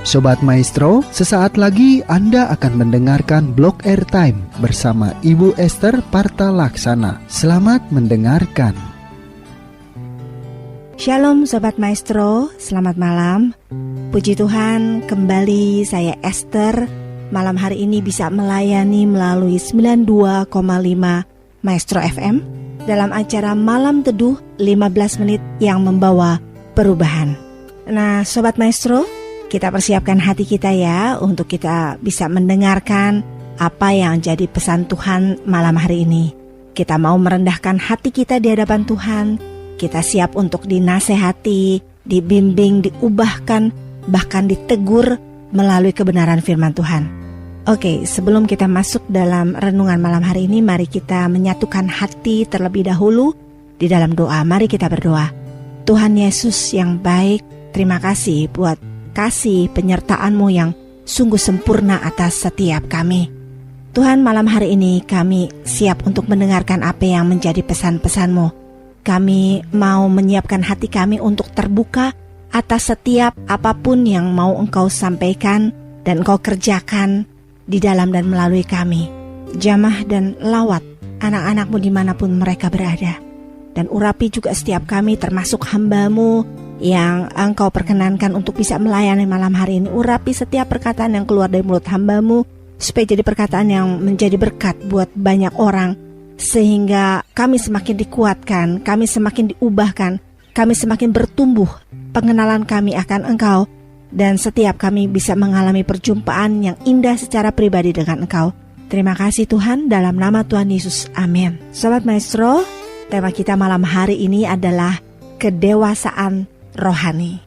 Sobat Maestro, sesaat lagi Anda akan mendengarkan Blog Airtime bersama Ibu Esther Parta Laksana. Selamat mendengarkan. Shalom Sobat Maestro, selamat malam. Puji Tuhan, kembali saya Esther malam hari ini bisa melayani melalui 92,5 Maestro FM dalam acara Malam Teduh 15 menit yang membawa perubahan. Nah Sobat Maestro, kita persiapkan hati kita ya untuk kita bisa mendengarkan apa yang jadi pesan Tuhan malam hari ini. Kita mau merendahkan hati kita di hadapan Tuhan. Kita siap untuk dinasehati, dibimbing, diubahkan, bahkan ditegur melalui kebenaran firman Tuhan. Oke, sebelum kita masuk dalam renungan malam hari ini, mari kita menyatukan hati terlebih dahulu di dalam doa. Mari kita berdoa. Tuhan Yesus yang baik, terima kasih buat kasih penyertaan-Mu yang sungguh sempurna atas setiap kami. Tuhan, malam hari ini kami siap untuk mendengarkan apa yang menjadi pesan-pesan-Mu. Kami mau menyiapkan hati kami untuk terbuka atas setiap apapun yang mau Engkau sampaikan dan Engkau kerjakan di dalam dan melalui kami. Jamah dan lawat anak-anak-Mu dimanapun mereka berada. Dan urapi juga setiap kami termasuk hamba-Mu yang Engkau perkenankan untuk bisa melayani malam hari ini. Urapi setiap perkataan yang keluar dari mulut hamba-Mu supaya jadi perkataan yang menjadi berkat buat banyak orang, sehingga kami semakin dikuatkan, kami semakin diubahkan, kami semakin bertumbuh pengenalan kami akan Engkau, dan setiap kami bisa mengalami perjumpaan yang indah secara pribadi dengan Engkau. Terima kasih Tuhan, dalam nama Tuhan Yesus, amin. Sobat Maestro, tema kita malam hari ini adalah kedewasaan rohani.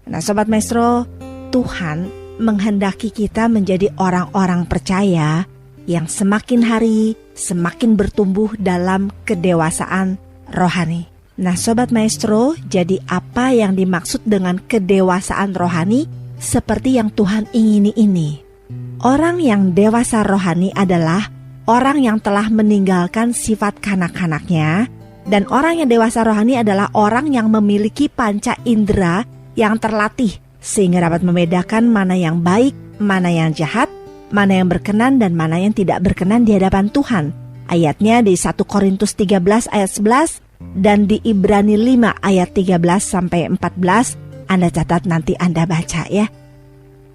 Nah Sobat Maestro, Tuhan menghendaki kita menjadi orang-orang percaya yang semakin hari semakin bertumbuh dalam kedewasaan rohani. Nah Sobat Maestro, jadi apa yang dimaksud dengan kedewasaan rohani seperti yang Tuhan ingini ini? Orang yang dewasa rohani adalah orang yang telah meninggalkan sifat kanak-kanaknya. Dan orang yang dewasa rohani adalah orang yang memiliki panca indera yang terlatih sehingga dapat membedakan mana yang baik, mana yang jahat, mana yang berkenan dan mana yang tidak berkenan di hadapan Tuhan. Ayatnya di 1 Korintus 13 ayat 11 dan di Ibrani 5 ayat 13 sampai 14. Anda catat, nanti Anda baca ya.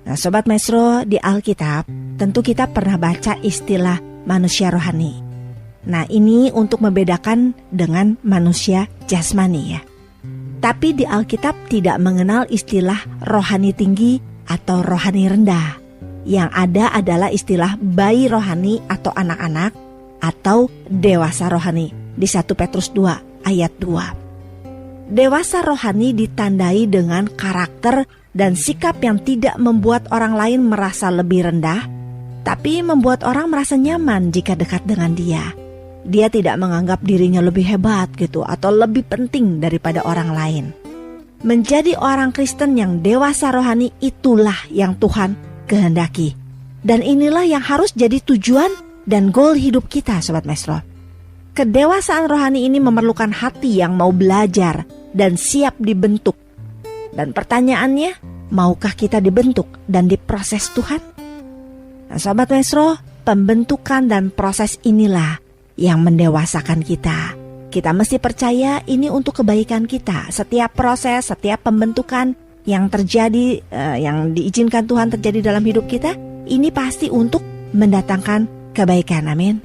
Nah Sobat Maestro, di Alkitab tentu kita pernah baca istilah manusia rohani. Nah ini untuk membedakan dengan manusia jasmani ya. Tapi di Alkitab tidak mengenal istilah rohani tinggi atau rohani rendah. Yang ada adalah istilah bayi rohani atau anak-anak atau dewasa rohani di 1 Petrus 2 ayat 2. Dewasa rohani ditandai dengan karakter dan sikap yang tidak membuat orang lain merasa lebih rendah, tapi membuat orang merasa nyaman jika dekat dengan dia. Dia tidak menganggap dirinya lebih hebat gitu atau lebih penting daripada orang lain. Menjadi orang Kristen yang dewasa rohani itulah yang Tuhan kehendaki. Dan inilah yang harus jadi tujuan dan goal hidup kita Sobat Maestro. Kedewasaan rohani ini memerlukan hati yang mau belajar dan siap dibentuk. Dan pertanyaannya, maukah kita dibentuk dan diproses Tuhan? Nah Sobat Maestro, pembentukan dan proses inilah yang mendewasakan kita. Kita mesti percaya ini untuk kebaikan kita. Setiap proses, setiap pembentukan yang terjadi, yang diizinkan Tuhan terjadi dalam hidup kita, ini pasti untuk mendatangkan kebaikan, amin.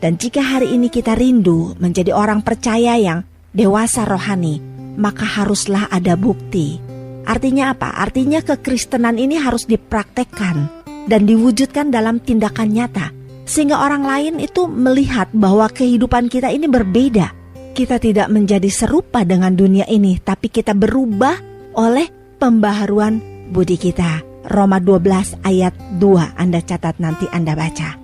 Dan jika hari ini kita rindu menjadi orang percaya yang dewasa rohani, maka haruslah ada bukti. Artinya apa? Artinya kekristenan ini harus dipraktekkan dan diwujudkan dalam tindakan nyata, sehingga orang lain itu melihat bahwa kehidupan kita ini berbeda. Kita tidak menjadi serupa dengan dunia ini, tapi kita berubah oleh pembaharuan budi kita. Roma 12 ayat 2, Anda catat, nanti Anda baca.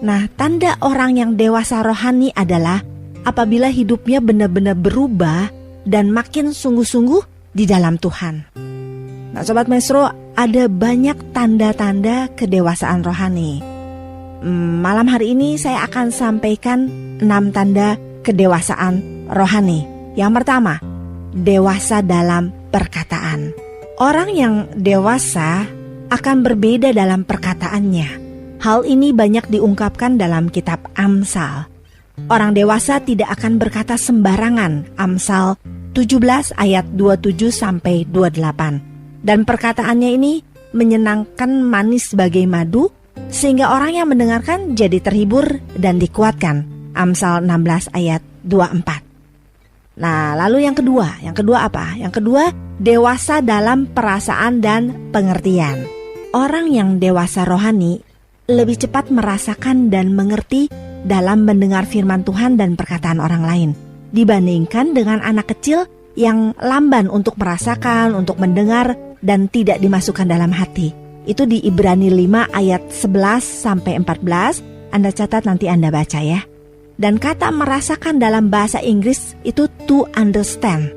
Nah, tanda orang yang dewasa rohani adalah apabila hidupnya benar-benar berubah dan makin sungguh-sungguh di dalam Tuhan. Nah, Sobat Maestro, ada banyak tanda-tanda kedewasaan rohani. Malam hari ini saya akan sampaikan 6 tanda kedewasaan rohani. Yang pertama, dewasa dalam perkataan. Orang yang dewasa akan berbeda dalam perkataannya. Hal ini banyak diungkapkan dalam kitab Amsal. Orang dewasa tidak akan berkata sembarangan. Amsal 17 ayat 27-28. Dan perkataannya ini menyenangkan, manis bagai madu, sehingga orang yang mendengarkan jadi terhibur dan dikuatkan. Amsal 16 ayat 24. Nah, lalu yang kedua apa? Yang kedua, dewasa dalam perasaan dan pengertian. Orang yang dewasa rohani lebih cepat merasakan dan mengerti dalam mendengar firman Tuhan dan perkataan orang lain, dibandingkan dengan anak kecil yang lamban untuk merasakan, untuk mendengar, dan tidak dimasukkan dalam hati. Itu di Ibrani 5 ayat 11-14, Anda catat, nanti Anda baca ya. Dan kata merasakan dalam bahasa Inggris itu to understand.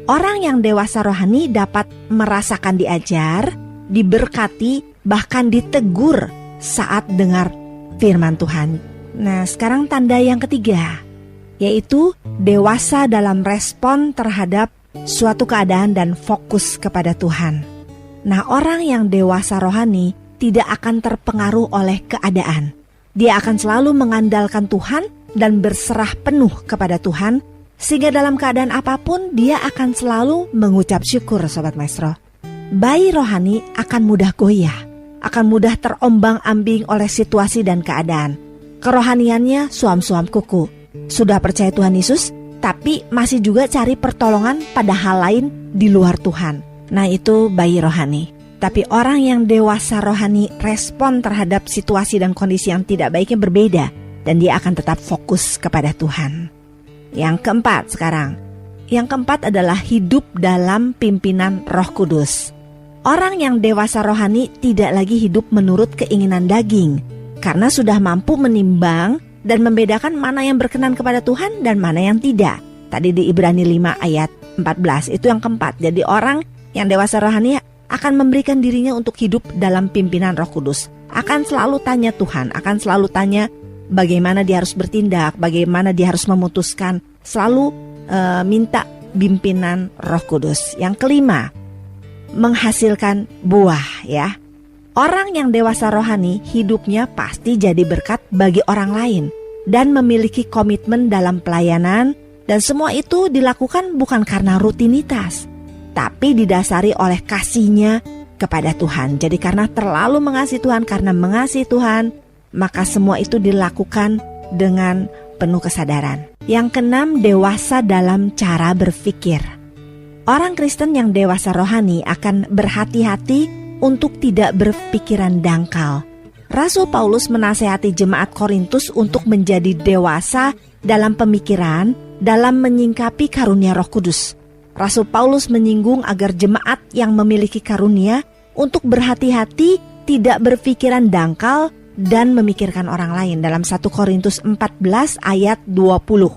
Orang yang dewasa rohani dapat merasakan diajar, diberkati, bahkan ditegur saat dengar firman Tuhan. Nah, sekarang tanda yang ketiga, yaitu dewasa dalam respon terhadap suatu keadaan dan fokus kepada Tuhan. Nah, orang yang dewasa rohani tidak akan terpengaruh oleh keadaan. Dia akan selalu mengandalkan Tuhan dan berserah penuh kepada Tuhan, sehingga dalam keadaan apapun dia akan selalu mengucap syukur, Sobat Maestro. Bayi rohani akan mudah goyah, akan mudah terombang-ambing oleh situasi dan keadaan. Kerohaniannya suam-suam kuku. Sudah percaya Tuhan Yesus, tapi masih juga cari pertolongan pada hal lain di luar Tuhan. Nah, itu bayi rohani. Tapi orang yang dewasa rohani respon terhadap situasi dan kondisi yang tidak baiknya berbeda, dan dia akan tetap fokus kepada Tuhan. Yang keempat sekarang. Yang keempat adalah hidup dalam pimpinan Roh Kudus. Orang yang dewasa rohani tidak lagi hidup menurut keinginan daging, karena sudah mampu menimbang dan membedakan mana yang berkenan kepada Tuhan dan mana yang tidak. Tadi di Ibrani 5 ayat 14, itu yang keempat. Jadi orang yang dewasa rohani akan memberikan dirinya untuk hidup dalam pimpinan Roh Kudus. Akan selalu tanya Tuhan, akan selalu tanya bagaimana dia harus bertindak, bagaimana dia harus memutuskan, selalu minta pimpinan Roh Kudus. Yang kelima, menghasilkan buah ya. Orang yang dewasa rohani hidupnya pasti jadi berkat bagi orang lain dan memiliki komitmen dalam pelayanan, dan semua itu dilakukan bukan karena rutinitas, tapi didasari oleh kasihnya kepada Tuhan. Jadi karena terlalu mengasihi Tuhan, karena mengasihi Tuhan, maka semua itu dilakukan dengan penuh kesadaran. Yang keenam, dewasa dalam cara berpikir. Orang Kristen yang dewasa rohani akan berhati-hati untuk tidak berpikiran dangkal. Rasul Paulus menasihati jemaat Korintus untuk menjadi dewasa dalam pemikiran, dalam menyingkapi karunia Roh Kudus. Rasul Paulus menyinggung agar jemaat yang memiliki karunia untuk berhati-hati, tidak berpikiran dangkal, dan memikirkan orang lain dalam 1 Korintus 14 ayat 20.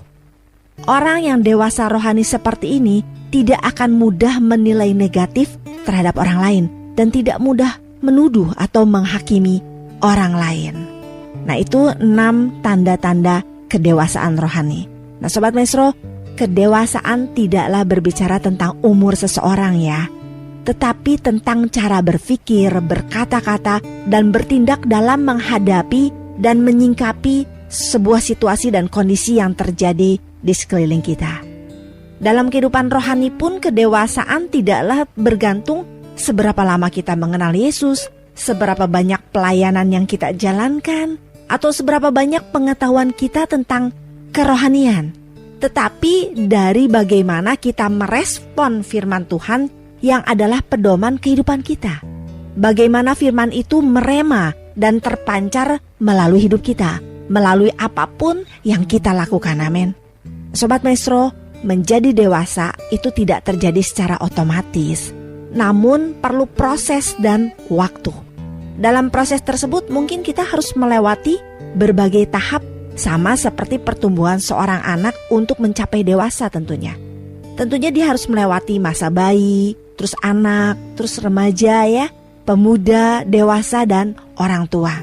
Orang yang dewasa rohani seperti ini tidak akan mudah menilai negatif terhadap orang lain dan tidak mudah menuduh atau menghakimi orang lain. Nah, itu 6 tanda-tanda kedewasaan rohani. Nah, Sobat Maestro, kedewasaan tidaklah berbicara tentang umur seseorang ya, tetapi tentang cara berpikir, berkata-kata, dan bertindak dalam menghadapi dan menyingkapi sebuah situasi dan kondisi yang terjadi di sekeliling kita. Dalam kehidupan rohani pun kedewasaan tidaklah bergantung seberapa lama kita mengenal Yesus, seberapa banyak pelayanan yang kita jalankan, atau seberapa banyak pengetahuan kita tentang kerohanian. Tetapi dari bagaimana kita merespon firman Tuhan yang adalah pedoman kehidupan kita. Bagaimana firman itu merema dan terpancar melalui hidup kita, melalui apapun yang kita lakukan. Amin. Sobat Maestro, menjadi dewasa itu tidak terjadi secara otomatis, namun perlu proses dan waktu. Dalam proses tersebut mungkin kita harus melewati berbagai tahap, sama seperti pertumbuhan seorang anak untuk mencapai dewasa tentunya. Tentunya dia harus melewati masa bayi, terus anak, terus remaja ya, pemuda, dewasa, dan orang tua.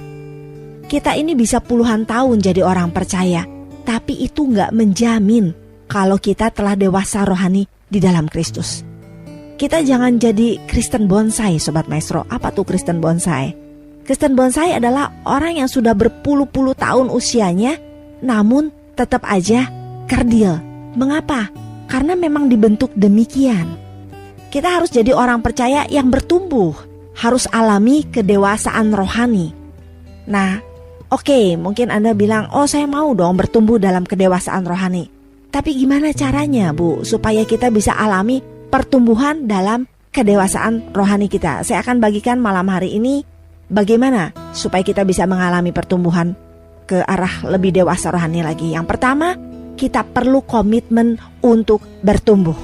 Kita ini bisa puluhan tahun jadi orang percaya, tapi itu gak menjamin kalau kita telah dewasa rohani di dalam Kristus. Kita jangan jadi Kristen bonsai, Sobat Maestro. Apa tuh Kristen bonsai? Kristen bonsai adalah orang yang sudah berpuluh-puluh tahun usianya, namun tetap aja kerdil. Mengapa? Karena memang dibentuk demikian. Kita harus jadi orang percaya yang bertumbuh, harus alami kedewasaan rohani. Nah, oke, mungkin Anda bilang, oh saya mau dong bertumbuh dalam kedewasaan rohani. Tapi gimana caranya, Bu, supaya kita bisa alami pertumbuhan dalam kedewasaan rohani kita? Saya akan bagikan malam hari ini bagaimana supaya kita bisa mengalami pertumbuhan ke arah lebih dewasa rohani lagi. Yang pertama, kita perlu komitmen untuk bertumbuh.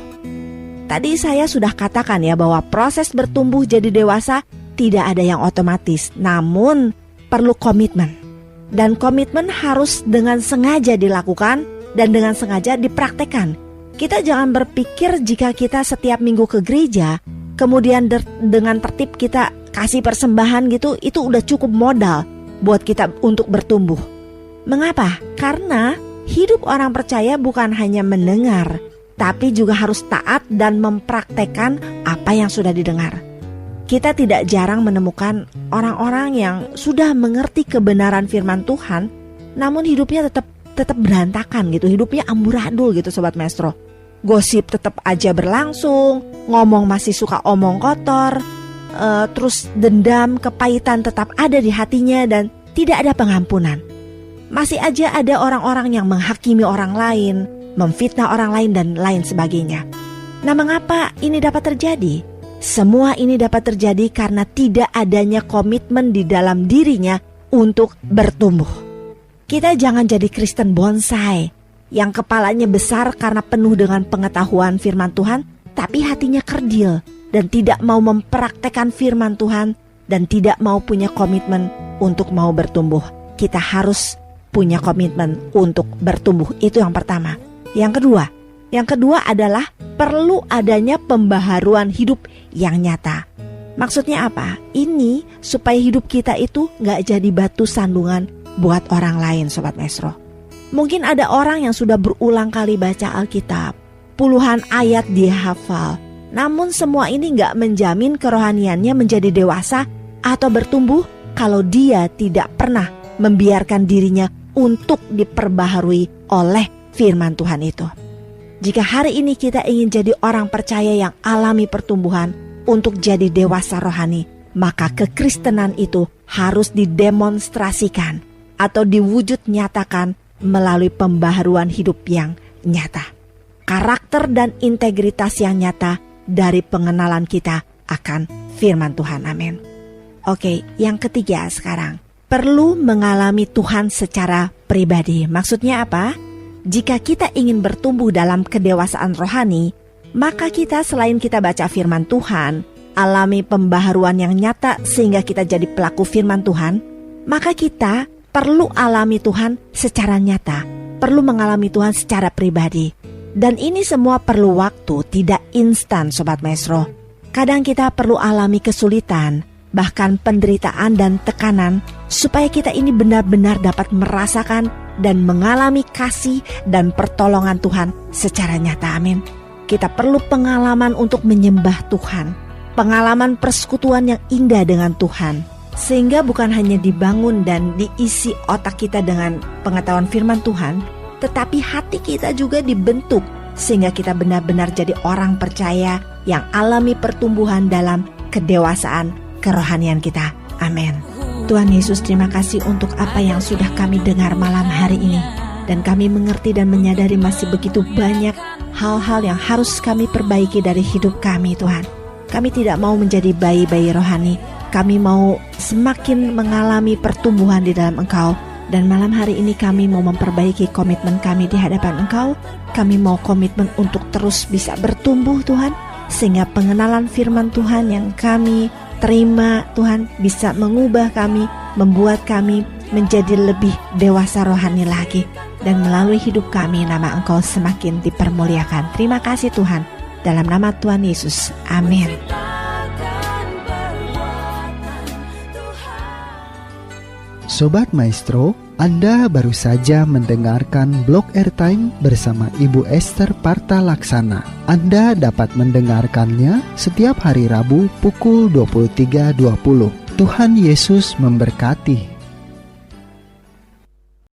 Tadi saya sudah katakan ya bahwa proses bertumbuh jadi dewasa tidak ada yang otomatis, namun perlu komitmen. Dan komitmen harus dengan sengaja dilakukan dan dengan sengaja dipraktekkan. Kita jangan berpikir jika kita setiap minggu ke gereja, kemudian dengan tertib kita kasih persembahan gitu, itu udah cukup modal buat kita untuk bertumbuh. Mengapa? Karena hidup orang percaya bukan hanya mendengar, tapi juga harus taat dan mempraktekkan apa yang sudah didengar. Kita tidak jarang menemukan orang-orang yang sudah mengerti kebenaran firman Tuhan, namun hidupnya tetap berantakan gitu, hidupnya amburadul gitu, Sobat Maestro. Gosip tetap aja berlangsung, ngomong masih suka omong kotor, terus dendam, kepahitan tetap ada di hatinya dan tidak ada pengampunan. Masih aja ada orang-orang yang menghakimi orang lain, memfitnah orang lain dan lain sebagainya. Nah, mengapa ini dapat terjadi? Semua ini dapat terjadi karena tidak adanya komitmen di dalam dirinya untuk bertumbuh. Kita jangan jadi Kristen bonsai yang kepalanya besar karena penuh dengan pengetahuan firman Tuhan, tapi hatinya kerdil dan tidak mau mempraktekkan firman Tuhan dan tidak mau punya komitmen untuk mau bertumbuh. Kita harus punya komitmen untuk bertumbuh. Itu yang pertama. Yang kedua adalah perlu adanya pembaharuan hidup yang nyata. Maksudnya apa? Ini supaya hidup kita itu gak jadi batu sandungan buat orang lain, Sobat Maestro. Mungkin ada orang yang sudah berulang kali baca Alkitab, puluhan ayat dia hafal, namun semua ini gak menjamin kerohaniannya menjadi dewasa atau bertumbuh kalau dia tidak pernah membiarkan dirinya untuk diperbaharui oleh firman Tuhan itu. Jika hari ini kita ingin jadi orang percaya yang alami pertumbuhan untuk jadi dewasa rohani, maka kekristenan itu harus didemonstrasikan atau diwujud nyatakan melalui pembaharuan hidup yang nyata. Karakter dan integritas yang nyata dari pengenalan kita akan firman Tuhan. Amin. Oke, yang ketiga sekarang. Perlu mengalami Tuhan secara pribadi. Maksudnya apa? Jika kita ingin bertumbuh dalam kedewasaan rohani, maka kita selain kita baca firman Tuhan, alami pembaharuan yang nyata sehingga kita jadi pelaku firman Tuhan, maka kita perlu alami Tuhan secara nyata, perlu mengalami Tuhan secara pribadi. Dan ini semua perlu waktu, tidak instan, Sobat Maestro. Kadang kita perlu alami kesulitan, bahkan penderitaan dan tekanan, supaya kita ini benar-benar dapat merasakan dan mengalami kasih dan pertolongan Tuhan secara nyata. Amin. Kita perlu pengalaman untuk menyembah Tuhan, pengalaman persekutuan yang indah dengan Tuhan, sehingga bukan hanya dibangun dan diisi otak kita dengan pengetahuan firman Tuhan, tetapi hati kita juga dibentuk sehingga kita benar-benar jadi orang percaya yang alami pertumbuhan dalam kedewasaan kerohanian kita. Amin. Tuhan Yesus, terima kasih untuk apa yang sudah kami dengar malam hari ini. Dan kami mengerti dan menyadari masih begitu banyak hal-hal yang harus kami perbaiki dari hidup kami, Tuhan. Kami tidak mau menjadi bayi-bayi rohani. Kami mau semakin mengalami pertumbuhan di dalam Engkau. Dan malam hari ini kami mau memperbaiki komitmen kami di hadapan Engkau. Kami mau komitmen untuk terus bisa bertumbuh, Tuhan. Sehingga pengenalan firman Tuhan yang kami terima, Tuhan, bisa mengubah kami, membuat kami menjadi lebih dewasa rohani lagi. Dan melalui hidup kami, nama Engkau semakin dipermuliakan. Terima kasih Tuhan. Dalam nama Tuhan Yesus. Amin. Sobat Maestro, Anda baru saja mendengarkan Blog Airtime bersama Ibu Esther Parta Laksana. Anda dapat mendengarkannya setiap hari Rabu pukul 23.20. Tuhan Yesus memberkati.